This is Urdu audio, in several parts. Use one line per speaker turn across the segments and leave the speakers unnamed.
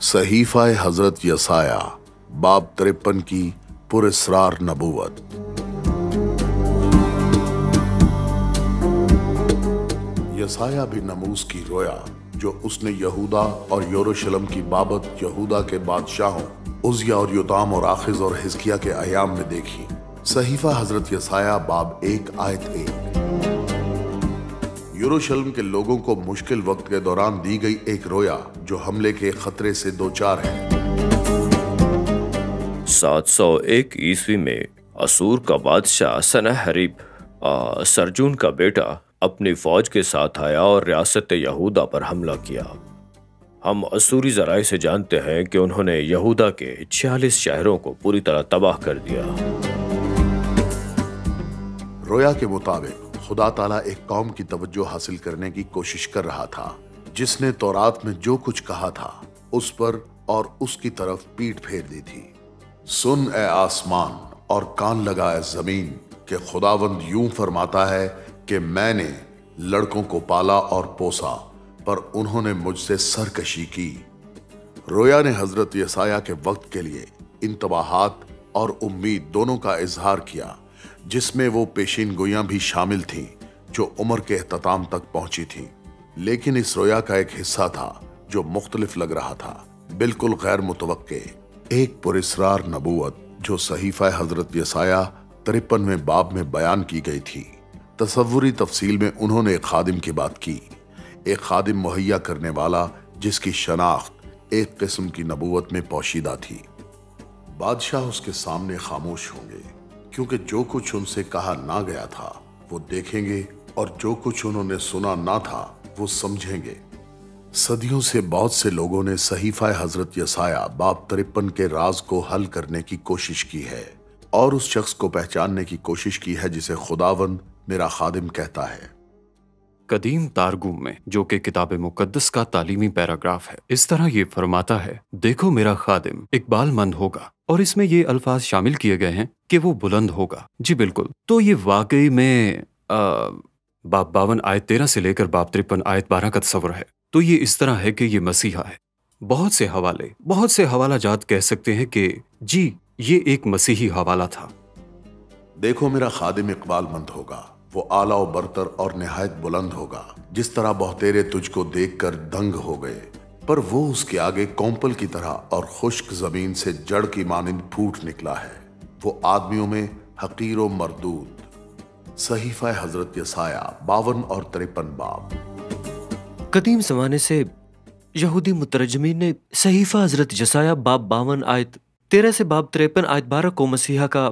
صحیفہ حضرت یسایہ باب 53 کی پراسرار نبوت۔ یسایہ بن نموز کی رویا جو اس نے یہودا اور یروشلم کی بابت یہودا کے بادشاہوں عزیہ اور یوتام اور آخز اور حزقیہ کے ایام میں دیکھی۔ صحیفہ حضرت یسایہ باب 1 آیت 1۔ یروشلم کے لوگوں کو مشکل وقت کے دوران دی گئی ایک رویا جو حملے کے خطرے سے دوچار ہے۔
701 عیسوی میں اسور کا بادشاہ سنہریب سرجون کا بیٹا اپنی فوج کے ساتھ آیا اور ریاست یہودا پر حملہ کیا۔ ہم اسوری ذرائع سے جانتے ہیں کہ انہوں نے یہودا کے 46 شہروں کو پوری طرح تباہ کر دیا۔
رویا کے مطابق خدا تعالیٰ ایک قوم کی توجہ حاصل کرنے کی کوشش کر رہا تھا جس نے تورات میں جو کچھ کہا تھا اس پر اور اس کی طرف پیٹھ پھیر دی تھی۔ سن اے آسمان اور کان لگا اے زمین کہ خداوند یوں فرماتا ہے کہ میں نے لڑکوں کو پالا اور پوسا پر انہوں نے مجھ سے سرکشی کی۔ رویا نے حضرت یسایہ کے وقت کے لیے انتباہات اور امید دونوں کا اظہار کیا، جس میں وہ پیشین گوئیاں بھی شامل تھیں جو عمر کے اختتام تک پہنچی تھیں، لیکن اس رویا کا ایک حصہ تھا جو مختلف لگ رہا تھا، بالکل غیر متوقع، ایک پراسرار نبوت جو صحیفہ حضرت یسایہ 53ویں باب میں بیان کی گئی تھی۔ تصوری تفصیل میں انہوں نے ایک خادم کی بات کی، ایک خادم مہیا کرنے والا جس کی شناخت ایک قسم کی نبوت میں پوشیدہ تھی۔ بادشاہ اس کے سامنے خاموش ہوں گے کیونکہ جو کچھ ان سے کہا نہ گیا تھا وہ دیکھیں گے اور جو کچھ انہوں نے سنا نہ تھا وہ سمجھیں گے۔ صدیوں سے بہت سے لوگوں نے صحیفہ حضرت یسایہ باب 53 کے راز کو حل کرنے کی کوشش کی ہے اور اس شخص کو پہچاننے کی کوشش کی ہے جسے خداوند میرا خادم کہتا ہے۔
قدیم تارگم میں جو کہ کتاب مقدس کا تعلیمی پیراگراف ہے، اس طرح یہ فرماتا ہے، دیکھو میرا خادم اقبال مند ہوگا، اور اس میں یہ الفاظ شامل کیے گئے ہیں کہ وہ بلند ہوگا۔ جی بالکل، تو یہ واقعی میں باب 52 آیت 13 سے لے کر باب 53 آیت 12 کا تصور ہے۔ تو یہ اس طرح ہے کہ یہ مسیحا ہے۔ بہت سے حوالہ جات کہہ سکتے ہیں کہ جی یہ ایک مسیحی حوالہ تھا۔
دیکھو میرا خادم اقبال مند ہوگا، وہ اعلیٰ و برتر اور نہایت بلند ہوگا، جس طرح بہتیرے تجھ کو دیکھ کر دنگ ہو گئے، پر وہ اس کے آگے کومپل کی طرح اور خشک زمین سے جڑ کی مانند پھوٹ نکلا ہے، وہ آدمیوں میں حقیر و مردود۔ صحیفہ حضرت یسایہ 52 اور 53 باب۔
قدیم زمانے سے یہودی مترجمین نے صحیفہ حضرت یسایہ باب 52 آیت 13 سے باب 53 آیت 12 کو مسیحا کا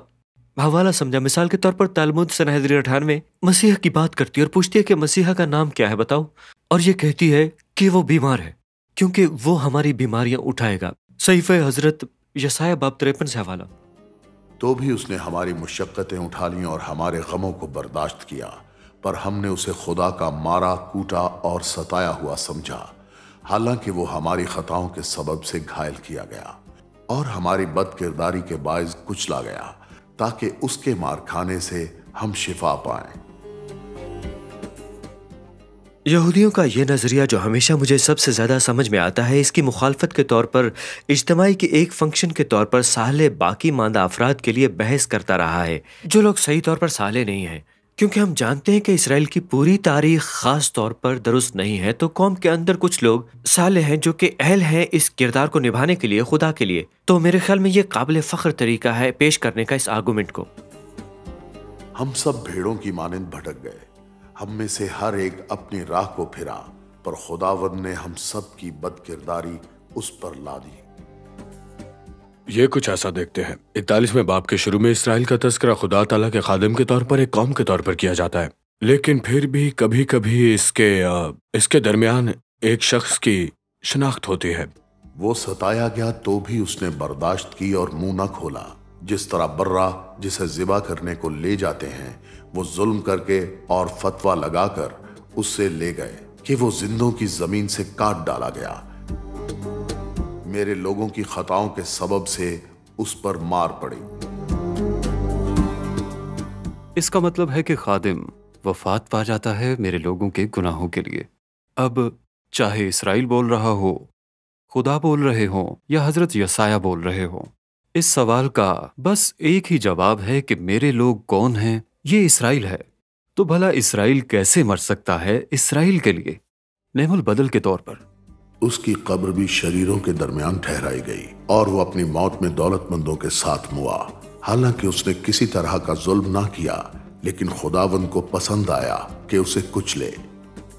حوالہ سمجھا۔ مثال کے طور پر تلمود سنہدری 98 مسیحا کی بات کرتی ہے اور پوچھتی ہے کہ مسیحا کا نام کیا ہے بتاؤ، اور یہ کہتی ہے کہ وہ بیمار ہے کیونکہ وہ ہماری بیماریاں اٹھائے گا۔ صحیفہ حضرت یسایہ باب 53 سے حوالہ۔
تو بھی اس نے ہماری مشقتیں اٹھا لیں اور ہمارے غموں کو برداشت کیا، پر ہم نے اسے خدا کا مارا، کوٹا اور ستایا ہوا سمجھا، حالانکہ وہ ہماری خطاؤں کے سبب سے گھائل کیا گیا اور ہماری بد کرداری کے باعث کچلا گیا، تاکہ اس کے مار کھانے سے ہم شفا پائیں۔
یہودیوں کا یہ نظریہ جو ہمیشہ مجھے سب سے زیادہ سمجھ میں آتا ہے، اس کی مخالفت کے طور پر اجتماعی کے ایک فنکشن کے طور پر صالح باقی ماندہ افراد کے لیے بحث کرتا رہا ہے جو لوگ صحیح طور پر صالح نہیں ہیں، کیونکہ ہم جانتے ہیں کہ اسرائیل کی پوری تاریخ خاص طور پر درست نہیں ہے، تو قوم کے اندر کچھ لوگ صالح ہیں جو کہ اہل ہیں اس کردار کو نبھانے کے لیے، خدا کے لیے۔ تو میرے خیال میں یہ قابل فخر طریقہ ہے پیش کرنے کا اس آرگومنٹ کو۔
ہم سب بھیڑوں کی مانند بھٹک گئے، ہم میں سے ہر ایک اپنی راہ کو پھرا، پر خداوند نے ہم سب کی بد کرداری اس پر لا دی۔
یہ کچھ ایسا دیکھتے ہیں 41ویں باب کے شروع میں اسرائیل کا تذکرہ خدا تعالیٰ کے خادم کے طور پر ایک قوم کے طور پر کیا جاتا ہے، لیکن پھر بھی کبھی کبھی اس کے درمیان ایک شخص کی شناخت ہوتی ہے۔
وہ ستایا گیا تو بھی اس نے برداشت کی اور منہ نہ کھولا، جس طرح برہ جسے ذبح کرنے کو لے جاتے ہیں، وہ ظلم کر کے اور فتویٰ لگا کر اس سے لے گئے کہ وہ زندوں کی زمین سے کاٹ ڈالا گیا۔ میرے لوگوں کی خطاؤں کے سبب سے اس پر مار پڑی۔
اس کا مطلب ہے کہ خادم وفات پا جاتا ہے میرے لوگوں کے گناہوں کے لیے۔ اب چاہے اسرائیل بول رہا ہو، خدا بول رہے ہوں یا حضرت یسایہ بول رہے ہوں، اس سوال کا بس ایک ہی جواب ہے کہ میرے لوگ کون ہیں؟ یہ اسرائیل ہے۔ تو بھلا اسرائیل کیسے مر سکتا ہے اسرائیل کے لیے؟ نعم البدل کے طور پر
اس کی قبر بھی شریروں کے درمیان ٹھہرائی گئی اور وہ اپنی موت میں دولت مندوں کے ساتھ موا۔ حالانکہ اس نے کسی طرح کا ظلم نہ کیا، لیکن خداوند کو پسند آیا کہ اسے کچلے۔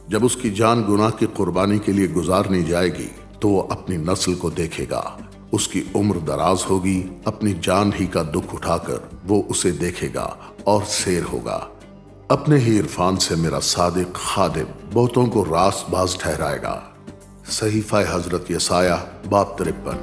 جب اس کی جان گناہ کی قربانی کے لیے گزارنی جائے گی تو وہ اپنی نسل کو دیکھے گا، اس کی عمر دراز ہوگی، اپنی جان ہی کا دکھ اٹھا کر وہ اسے دیکھے گا اور سیر ہوگا۔ اپنے ہی عرفان سے میرا صادق خادم بہتوں کو راست باز ٹھہرائے گا۔ صحیفہ حضرت یسایہ باب 53۔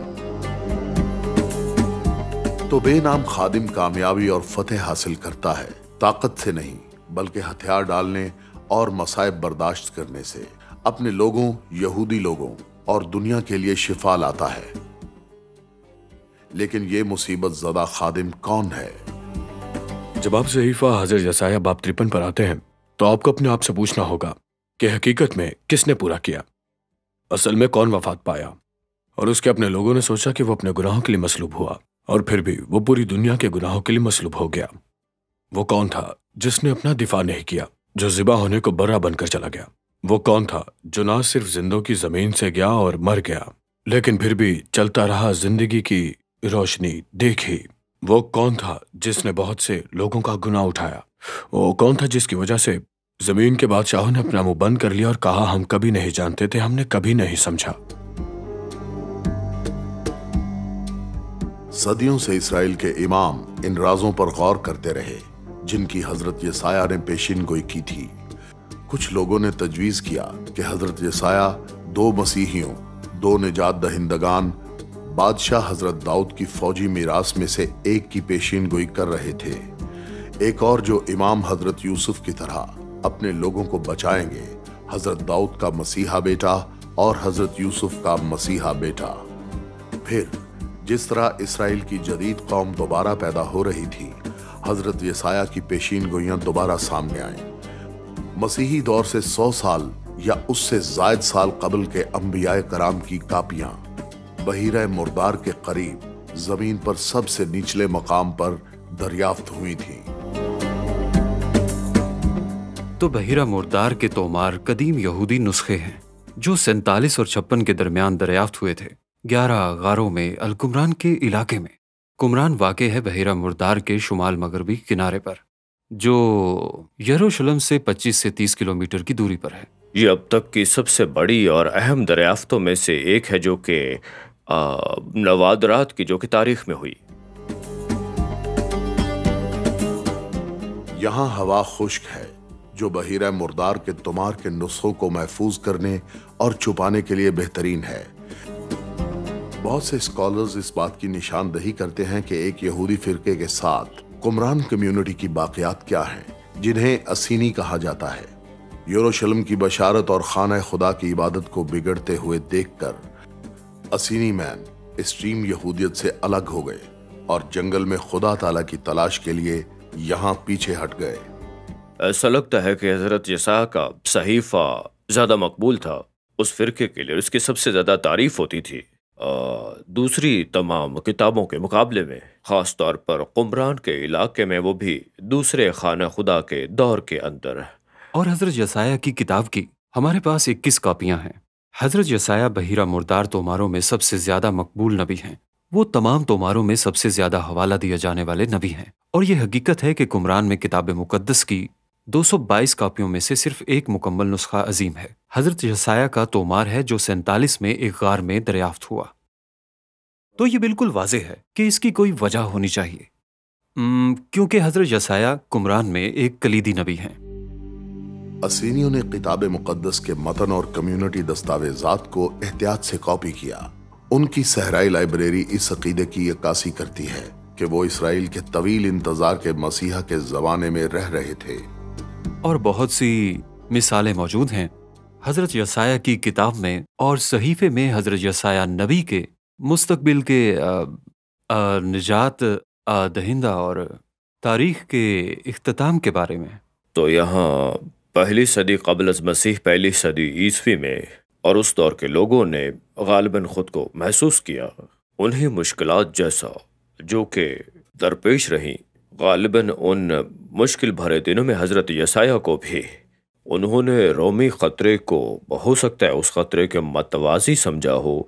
تو بے نام خادم کامیابی اور فتح حاصل کرتا ہے، طاقت سے نہیں بلکہ ہتھیار ڈالنے اور مصائب برداشت کرنے سے، اپنے لوگوں، یہودی لوگوں اور دنیا کے لیے شفا لاتا ہے۔ لیکن یہ مصیبت زدہ خادم کون ہے؟
جب آپ صحیفہ حضرت یسایہ باب 53 پر آتے ہیں تو آپ کو اپنے آپ سے پوچھنا ہوگا کہ حقیقت میں کس نے پورا کیا؟ اصل میں کون وفات پایا؟ اور اس کے اپنے لوگوں نے سوچا کہ وہ اپنے گناہوں کے لیے مصلوب ہوا، اور پھر بھی وہ پوری دنیا کے گناہوں کے لیے مصلوب ہو گیا۔ وہ کون تھا جس نے اپنا دفاع نہیں کیا، جو ذبح ہونے کو برا بن کر چلا گیا؟ وہ کون تھا جو نہ صرف زندوں کی زمین سے گیا اور مر گیا، لیکن پھر بھی چلتا رہا، زندگی کی روشنی دیکھی؟ وہ کون تھا جس نے بہت سے لوگوں کا گناہ اٹھایا؟ وہ کون تھا جس کی وجہ سے زمین کے بادشاہوں نے اپنا منہ بند کر لیا اور کہا ہم کبھی نہیں جانتے تھے، ہم نے کبھی نہیں سمجھا؟
صدیوں سے اسرائیل کے امام ان رازوں پر غور کرتے رہے جن کی حضرت یسایہ نے پیشین گوئی کی تھی۔ کچھ لوگوں نے تجویز کیا کہ حضرت یسایہ دو مسیحیوں، دو نجات دہندگان، بادشاہ حضرت داؤد کی فوجی میراث میں سے ایک کی پیشین گوئی کر رہے تھے، ایک اور جو امام حضرت یوسف کی طرح اپنے لوگوں کو بچائیں گے، حضرت داؤد کا مسیحا بیٹا اور حضرت یوسف کا مسیحا بیٹا۔ پھر جس طرح اسرائیل کی جدید قوم دوبارہ پیدا ہو رہی تھی، حضرت یسایہ کی پیشین گوئیاں دوبارہ سامنے آئیں۔ مسیحی دور سے 100 سال یا اس سے زائد سال قبل کے انبیاء کرام کی کاپیاں بحیرہ مردار کے قریب زمین پر سب سے نچلے مقام پر دریافت ہوئی تھیں۔
تو بحیرہ مردار کے تومار قدیم یہودی نسخے ہیں جو 47 اور 56 کے درمیان دریافت ہوئے تھے 11 غاروں میں القمران کے علاقے میں۔ قمران واقع ہے بحیرہ مردار کے شمال مغربی کنارے پر، جو یروشلم سے 25 سے 30 کلومیٹر کی دوری پر ہے۔
یہ اب تک کی سب سے بڑی اور اہم دریافتوں میں سے ایک ہے جو کہ نوادرات کی جو کہ تاریخ میں ہوئی۔
یہاں ہوا خشک ہے جو بحیرہ مردار کے تمار کے نسخوں کو محفوظ کرنے اور چھپانے کے لیے بہترین ہے۔ بہت سے اسکالرز اس بات کی نشاندہی کرتے ہیں کہ ایک یہودی فرقے کے ساتھ قمران کمیونٹی کی باقیات کیا ہیں، جنہیں اسینی کہا جاتا ہے۔ یروشلم کی بشارت اور خانہ خدا کی عبادت کو بگڑتے ہوئے دیکھ کر اسینی مین اسٹریم یہودیت سے الگ ہو گئے اور جنگل میں خدا تعالیٰ کی تلاش کے لیے یہاں پیچھے ہٹ گئے۔
ایسا لگتا ہے کہ حضرت یسایہ کا صحیفہ زیادہ مقبول تھا اس فرقے کے لیے، اس کی سب سے زیادہ تعریف ہوتی تھی دوسری تمام کتابوں کے مقابلے میں، خاص طور پر قمران کے علاقے میں، وہ بھی دوسرے خانہ خدا کے دور کے اندر۔
اور حضرت یسایہ کی کتاب کی ہمارے پاس 21 کاپیاں ہیں۔ حضرت یسایہ بحیرہ مردار توماروں میں سب سے زیادہ مقبول نبی ہیں۔ وہ تمام توماروں میں سب سے زیادہ حوالہ دیا جانے والے نبی ہیں، اور یہ حقیقت ہے کہ قمران میں کتاب مقدس کی 222 کاپیوں میں سے صرف ایک مکمل نسخہ عظیم ہے۔ حضرت یسایہ کا تومار ہے جو 47 میں ایک غار میں دریافت ہوا۔ تو یہ بالکل واضح ہے کہ اس کی کوئی وجہ ہونی چاہیے، کیونکہ حضرت یسایہ قمران میں ایک کلیدی نبی ہیں۔
اسینیوں نے کتاب مقدس کے متن اور کمیونٹی دستاویزات کو احتیاط سے کاپی کیا۔ ان کی صحرائی لائبریری اس عقیدے کی عکاسی کرتی ہے کہ وہ اسرائیل کے طویل انتظار کے مسیحا کے زمانے میں رہ رہے تھے،
اور بہت سی مثالیں موجود ہیں حضرت یسایہ کی کتاب میں اور صحیفے میں حضرت یسایہ نبی کے مستقبل کے نجات دہندہ اور تاریخ کے اختتام کے بارے میں۔
تو یہاں پہلی صدی قبل از مسیح، پہلی صدی عیسوی میں، اور اس دور کے لوگوں نے غالباً خود کو محسوس کیا۔ انہیں مشکلات جیسا جو کہ درپیش رہیں، غالباً ان مشکل بھرے دنوں میں حضرت یسایہ کو بھی انہوں نے رومی خطرے کو ہو سکتا ہے اس خطرے کے متوازی سمجھا ہو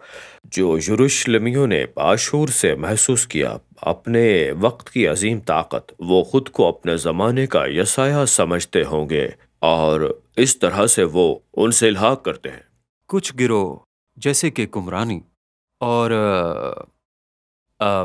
جو یروشلمیوں نے باشعور سے محسوس کیا۔ اپنے وقت کی عظیم طاقت، وہ خود کو اپنے زمانے کا یسایہ سمجھتے ہوں گے اور اس طرح سے وہ ان سے الحاق کرتے ہیں۔
کچھ گروہ جیسے کہ کمرانی اور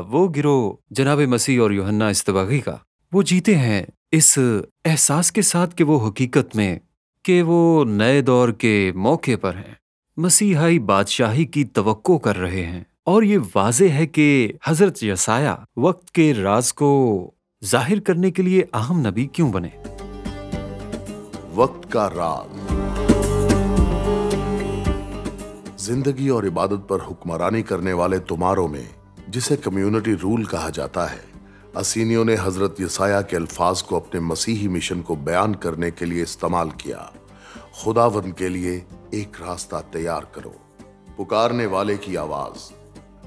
وہ گروہ جناب مسیح اور یوحنا اصطباغی کا، وہ جیتے ہیں اس احساس کے ساتھ کہ وہ حقیقت میں کہ وہ نئے دور کے موقع پر ہیں، مسیحائی بادشاہی کی توقع کر رہے ہیں، اور یہ واضح ہے کہ حضرت یسایہ وقت کے راز کو ظاہر کرنے کے لیے اہم نبی کیوں بنے۔
وقت کا راز۔ زندگی اور عبادت پر حکمرانی کرنے والے تماروں میں، جسے کمیونٹی رول کہا جاتا ہے، اسینیوں نے حضرت یسایہ کے الفاظ کو اپنے مسیحی مشن کو بیان کرنے کے لیے استعمال کیا۔ خداوند کے لیے ایک راستہ تیار کرو، پکارنے والے کی آواز،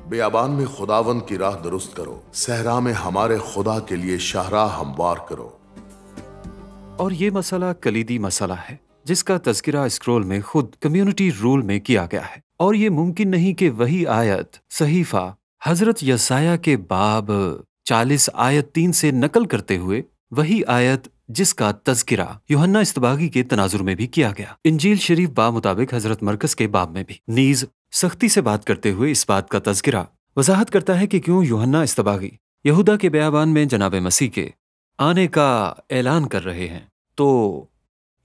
بیابان میں خداوند کی راہ درست کرو، صحرا میں ہمارے خدا کے لیے شاہراہ ہموار کرو۔
اور یہ مسئلہ کلیدی مسئلہ ہے جس کا تذکرہ اسکرول میں خود کمیونٹی رول میں کیا گیا ہے، اور یہ ممکن نہیں کہ وہی آیت صحیفہ حضرت یسایہ کے باب 40 آیت 3 سے نقل کرتے ہوئے وہی آیت جس کا تذکرہ یوحنا اصطباغی کے تناظر میں بھی کیا گیا، انجیل شریف با مطابق حضرت مرکز کے باب میں بھی نیز سختی سے بات کرتے ہوئے اس بات کا تذکرہ وضاحت کرتا ہے کہ کیوں یوحنا اصطباغی یہودا کے بیابان میں جناب مسیح کے آنے کا اعلان کر رہے ہیں، تو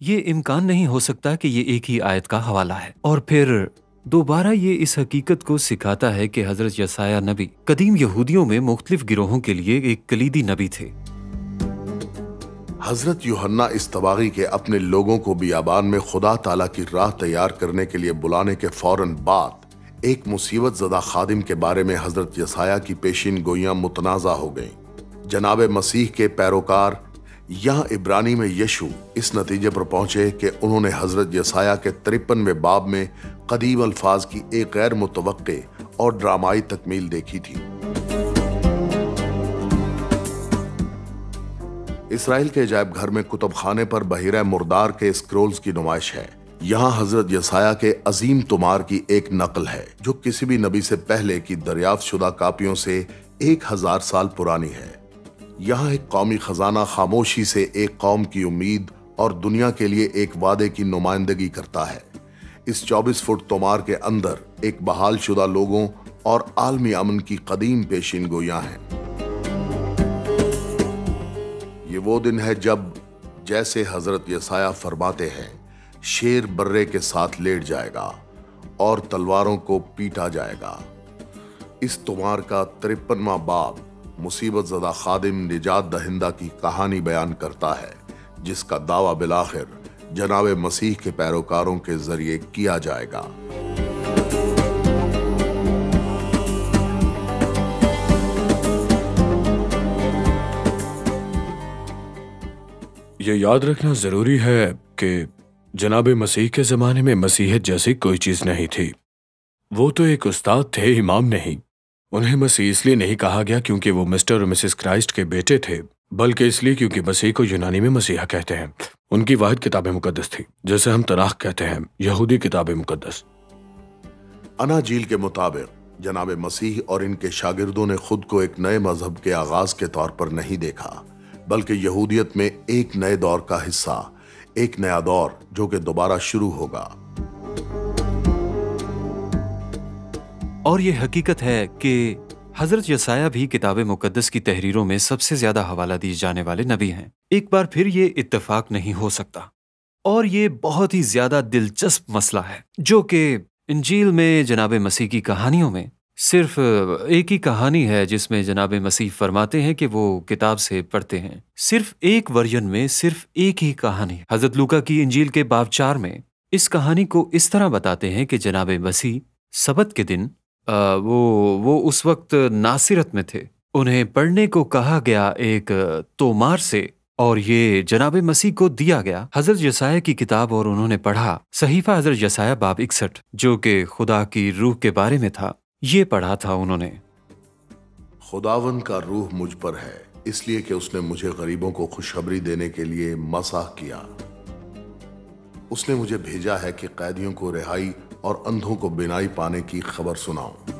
یہ امکان نہیں ہو سکتا کہ یہ ایک ہی آیت کا حوالہ ہے۔ اور پھر دوبارہ یہ اس حقیقت کو سکھاتا ہے کہ حضرت یسایہ نبی قدیم یہودیوں میں مختلف گروہوں کے لیے ایک کلیدی نبی تھے۔
حضرت یوحنا اصطباغی کے اپنے لوگوں کو بیابان میں خدا تعالیٰ کی راہ تیار کرنے کے لیے بلانے کے فوراً بعد ایک مصیبت زدہ خادم کے بارے میں حضرت یسایہ کی پیشین گوئیاں متنازع ہو گئیں۔ جناب مسیح کے پیروکار یہاں عبرانی میں یشو اس نتیجے پر پہنچے کہ انہوں نے حضرت یسایہ کے 53ویں باب میں قدیم الفاظ کی ایک غیر متوقع اور ڈرامائی تکمیل دیکھی تھی۔ اسرائیل کے عجائب گھر میں کتب خانے پر بحیرہ مردار کے اسکرولز کی نمائش ہے۔ یہاں حضرت یسایہ کے عظیم تمار کی ایک نقل ہے جو کسی بھی نبی سے پہلے کی دریافت شدہ کاپیوں سے 1000 سال پرانی ہے۔ یہاں ایک قومی خزانہ خاموشی سے ایک قوم کی امید اور دنیا کے لیے ایک وعدے کی نمائندگی کرتا ہے۔ اس 24 فٹ تومار کے اندر ایک بحال شدہ لوگوں اور عالمی امن کی قدیم پیشین گویاں ہیں۔ یہ وہ دن ہے جب، جیسے حضرت یسایہ فرماتے ہیں، شیر برے کے ساتھ لیٹ جائے گا اور تلواروں کو پیٹا جائے گا۔ اس تومار کا 53واں باب مصیبت زدہ خادم نجات دہندہ کی کہانی بیان کرتا ہے، جس کا دعویٰ بالآخر جناب مسیح کے پیروکاروں کے ذریعے کیا جائے گا۔
یہ یاد رکھنا ضروری ہے کہ جناب مسیح کے زمانے میں مسیحیت جیسی کوئی چیز نہیں تھی۔ وہ تو ایک استاد تھے، امام نہیں۔ انہیں مسیح اس لیے نہیں کہا گیا کیونکہ وہ مسٹر اور مسز کرائسٹ کے بیٹے تھے، بلکہ اس لیے کیونکہ مسیح کو یونانی میں مسیحا کہتے ہیں۔ ان کی واحد کتاب مقدس تھی، جیسے ہم تناخ کہتے ہیں، یہودی کتاب مقدس۔
اناجیل کے مطابق جناب مسیح اور ان کے شاگردوں نے خود کو ایک نئے مذہب کے آغاز کے طور پر نہیں دیکھا، بلکہ یہودیت میں ایک نئے دور کا حصہ، ایک نیا دور جو کہ دوبارہ شروع ہوگا۔
اور یہ حقیقت ہے کہ حضرت یسایہ بھی کتاب مقدس کی تحریروں میں سب سے زیادہ حوالہ دی جانے والے نبی ہیں۔ ایک بار پھر یہ اتفاق نہیں ہو سکتا، اور یہ بہت ہی زیادہ دلچسپ مسئلہ ہے جو کہ انجیل میں جناب مسیح کی کہانیوں میں صرف ایک ہی کہانی ہے جس میں جناب مسیح فرماتے ہیں کہ وہ کتاب سے پڑھتے ہیں۔ صرف ایک ورژن میں صرف ایک ہی کہانی۔ حضرت لوکا کی انجیل کے باب 4 میں اس کہانی کو اس طرح بتاتے ہیں کہ جناب مسیح سبت کے دن وہ اس وقت ناصرت میں تھے، انہیں پڑھنے کو کہا گیا ایک تومار سے، اور یہ جناب مسیح کو دیا گیا حضرت یسایہ کی کتاب، اور انہوں نے پڑھا صحیفہ حضرت یسایہ باب 61 جو کہ خدا کی روح کے بارے میں تھا. یہ پڑھا تھا انہوں نے،
خداوند کا روح مجھ پر ہے، اس لیے کہ اس نے مجھے غریبوں کو خوشخبری دینے کے لیے مسح کیا. اس نے مجھے بھیجا ہے کہ قیدیوں کو رہائی اور اندھوں کو بینائی پانے کی خبر سناؤں،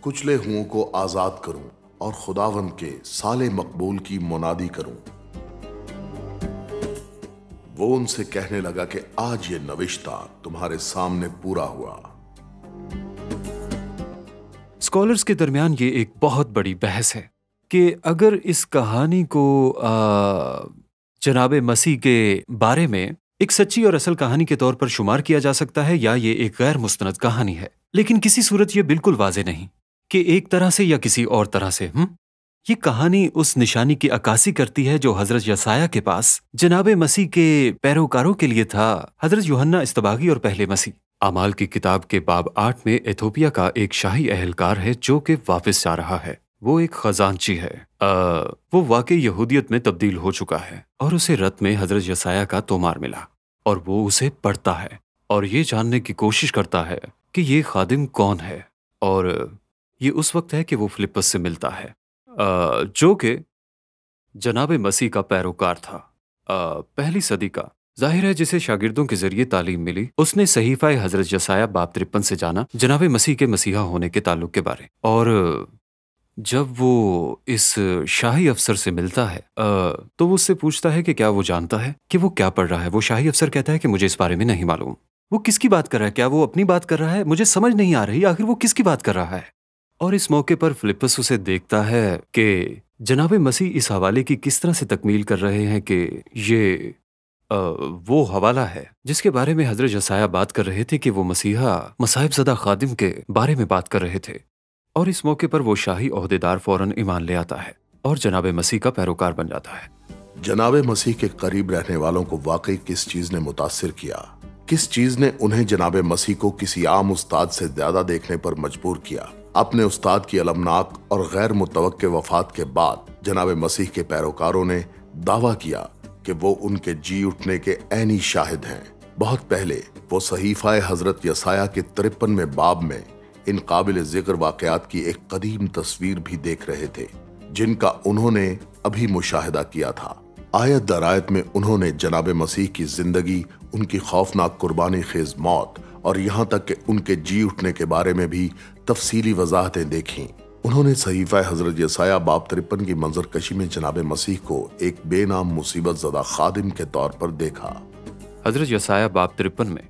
کچلے ہوئوں کو آزاد کروں اور خداوند کے سال مقبول کی منادی کروں. وہ ان سے کہنے لگا کہ آج یہ نوشتہ تمہارے سامنے پورا ہوا.
اسکالرز کے درمیان یہ ایک بہت بڑی بحث ہے کہ اگر اس کہانی کو جناب مسیح کے بارے میں ایک سچی اور اصل کہانی کے طور پر شمار کیا جا سکتا ہے یا یہ ایک غیر مستند کہانی ہے. لیکن کسی صورت یہ بالکل واضح نہیں کہ ایک طرح سے یا کسی اور طرح سے یہ کہانی اس نشانی کی عکاسی کرتی ہے جو حضرت یسایہ کے پاس جناب مسیح کے پیروکاروں کے لیے تھا. حضرت یوحنا اصطباغی اور پہلے مسیح. اعمال کی کتاب کے باب 8 میں ایتھوپیا کا ایک شاہی اہلکار ہے جو کہ واپس جا رہا ہے. وہ ایک خزانچی ہے. وہ واقعی یہودیت میں تبدیل ہو چکا ہے اور اسے رت میں حضرت یسایہ کا تومار ملا اور وہ اسے پڑھتا ہے اور یہ جاننے کی کوشش کرتا ہے کہ یہ خادم کون ہے. اور یہ اس وقت ہے کہ وہ فلپس سے ملتا ہے جو کہ جناب مسیح کا پیروکار تھا، پہلی صدی کا. ظاہر ہے جسے شاگردوں کے ذریعے تعلیم ملی، اس نے صحیفہ حضرت یسایہ باب 53 سے جانا جناب مسیح کے مسیحا ہونے کے تعلق کے بارے. اور جب وہ اس شاہی افسر سے ملتا ہے تو وہ اس سے پوچھتا ہے کہ کیا وہ جانتا ہے کہ وہ کیا پڑھ رہا ہے. وہ شاہی افسر کہتا ہے کہ مجھے اس بارے میں نہیں معلوم. وہ کس کی بات کر رہا ہے؟ کیا وہ اپنی بات کر رہا ہے؟ مجھے سمجھ نہیں آ رہی آخر وہ کس کی بات کر رہا ہے. اور اس موقع پر فلپس اسے دیکھتا ہے کہ جناب مسیح اس حوالے کی کس طرح سے تکمیل کر رہے ہیں کہ یہ وہ حوالہ ہے جس کے بارے میں حضرت یسایہ بات کر رہے تھے کہ وہ مسیحا مصائب زدہ خادم کے بارے میں بات کر رہے تھے. اور اس موقع پر وہ شاہی عہدیدار فوراً ایمان لے آتا ہے اور جناب مسیح کا پیروکار بن جاتا ہے.
جناب مسیح کے قریب رہنے والوں کو واقعی کس چیز نے متاثر کیا؟ کس چیز نے انہیں جناب مسیح کو کسی عام استاد سے زیادہ دیکھنے پر مجبور کیا؟ اپنے استاد کی المناک اور غیر متوقع وفات کے بعد جناب مسیح کے پیروکاروں نے دعویٰ کیا کہ وہ ان کے جی اٹھنے کے عینی شاہد ہیں. بہت پہلے وہ صحیفہ حضرت یسایہ کے 53 باب میں ان قابل ذکر واقعات کی ایک قدیم تصویر بھی دیکھ رہے تھے جن کا انہوں نے ابھی مشاہدہ کیا تھا. آیت در آیت میں انہوں نے جناب مسیح کی زندگی، ان کی خوفناک قربانی خیز موت اور یہاں تک کہ ان کے جی اٹھنے کے بارے میں بھی تفصیلی وضاحتیں دیکھیں. انہوں نے صحیفہ حضرت یسایہ باب 53 کی منظر کشی میں جناب مسیح کو ایک بے نام مصیبت زدہ خادم کے طور پر دیکھا.
حضرت یسایہ باب 53 میں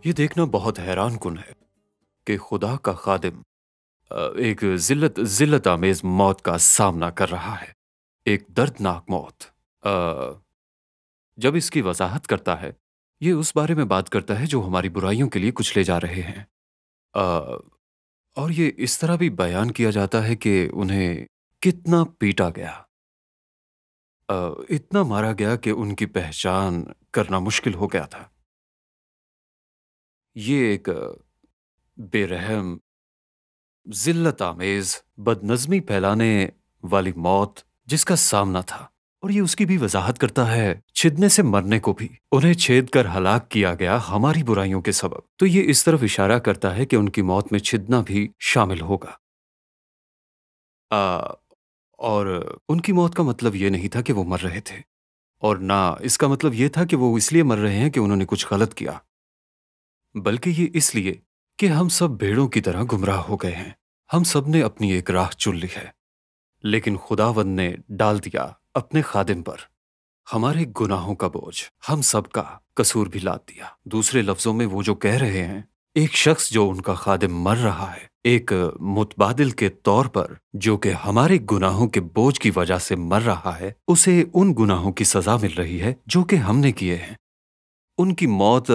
یہ دیکھنا بہت حیران کن ہے کہ خدا کا خادم ایک ذلت آمیز موت کا سامنا کر رہا ہے، ایک دردناک موت. جب اس کی وضاحت کرتا ہے یہ اس بارے میں بات کرتا ہے جو ہماری برائیوں کے لیے کچلے جا رہے ہیں، اور یہ اس طرح بھی بیان کیا جاتا ہے کہ انہیں کتنا پیٹا گیا، اتنا مارا گیا کہ ان کی پہچان کرنا مشکل ہو گیا تھا. یہ ایک بے رحم، ذلت آمیز، بدنظمی پھیلانے والی موت جس کا سامنا تھا، اور یہ اس کی بھی وضاحت کرتا ہے چھدنے سے مرنے کو بھی. انہیں چھید کر ہلاک کیا گیا ہماری برائیوں کے سبب. تو یہ اس طرف اشارہ کرتا ہے کہ ان کی موت میں چھدنا بھی شامل ہوگا. اور ان کی موت کا مطلب یہ نہیں تھا کہ وہ مر رہے تھے، اور نہ اس کا مطلب یہ تھا کہ وہ اس لیے مر رہے ہیں کہ انہوں نے کچھ غلط کیا، بلکہ یہ اس لیے کہ ہم سب بھیڑوں کی طرح گمراہ ہو گئے ہیں. ہم سب نے اپنی ایک راہ چن لی ہے، لیکن خداوند نے ڈال دیا اپنے خادم پر ہمارے گناہوں کا بوجھ، ہم سب کا قصور بھی لاد دیا. دوسرے لفظوں میں وہ جو کہہ رہے ہیں، ایک شخص جو ان کا خادم مر رہا ہے ایک متبادل کے طور پر جو کہ ہمارے گناہوں کے بوجھ کی وجہ سے مر رہا ہے، اسے ان گناہوں کی سزا مل رہی ہے جو کہ ہم نے کیے ہیں. ان کی موت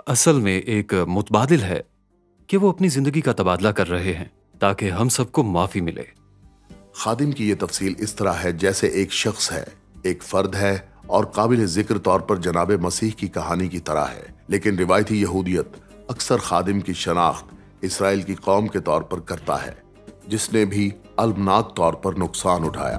اصل میں ایک متبادل ہے کہ وہ اپنی زندگی کا تبادلہ کر رہے ہیں تاکہ ہم سب کو معافی ملے.
خادم کی یہ تفصیل اس طرح ہے جیسے ایک شخص ہے، ایک فرد ہے اور قابل ذکر طور پر جناب مسیح کی کہانی کی طرح ہے. لیکن روایتی یہودیت اکثر خادم کی شناخت اسرائیل کی قوم کے طور پر کرتا ہے جس نے بھی المناک طور پر نقصان اٹھایا.